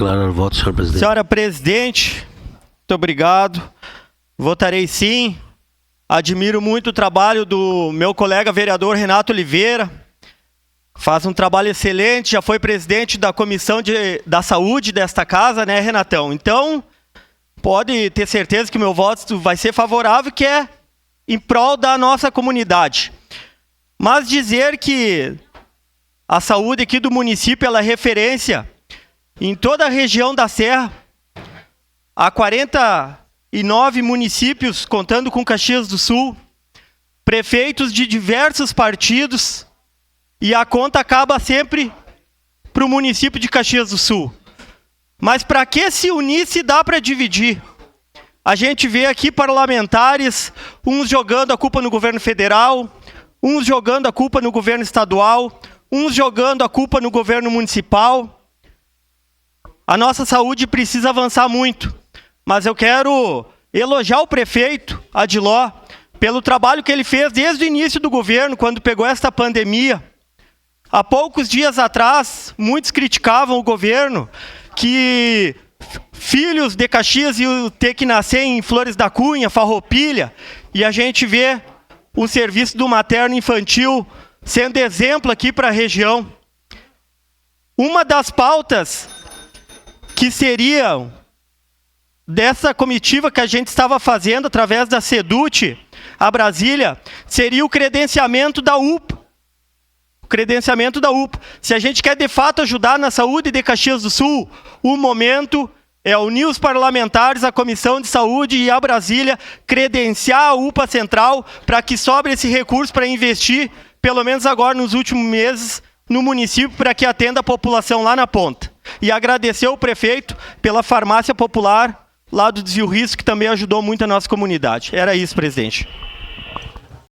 Declarar voto, senhor presidente. Senhora presidente, muito obrigado. Votarei sim. Admiro muito o trabalho do meu colega vereador Renato Oliveira. Faz um trabalho excelente, já foi presidente da Comissão da Saúde desta casa, né, Renatão? Então, pode ter certeza que meu voto vai ser favorável, que é em prol da nossa comunidade. Mas dizer que a saúde aqui do município ela é referência em toda a região da Serra. Há 49 municípios, contando com Caxias do Sul, prefeitos de diversos partidos, e a conta acaba sempre para o município de Caxias do Sul. Mas para que se unir se dá para dividir? A gente vê aqui parlamentares, uns jogando a culpa no governo federal, uns jogando a culpa no governo estadual, uns jogando a culpa no governo municipal. A nossa saúde precisa avançar muito, mas eu quero elogiar o prefeito Adiló pelo trabalho que ele fez desde o início do governo, quando pegou esta pandemia. Há poucos dias atrás, muitos criticavam o governo que filhos de Caxias iam ter que nascer em Flores da Cunha, Farroupilha, e a gente vê o serviço do materno infantil sendo exemplo aqui para a região. Uma das pautas que seriam dessa comitiva que a gente estava fazendo através da SEDUT a Brasília, seria o credenciamento da UPA. O credenciamento da UPA. Se a gente quer de fato ajudar na saúde de Caxias do Sul, o momento é unir os parlamentares, a Comissão de Saúde e a Brasília, credenciar a UPA Central para que sobre esse recurso para investir, pelo menos agora nos últimos meses, no município, para que atenda a população lá na ponta. E agradecer ao prefeito pela farmácia popular lá do Desvio Risco, que também ajudou muito a nossa comunidade. Era isso, presidente.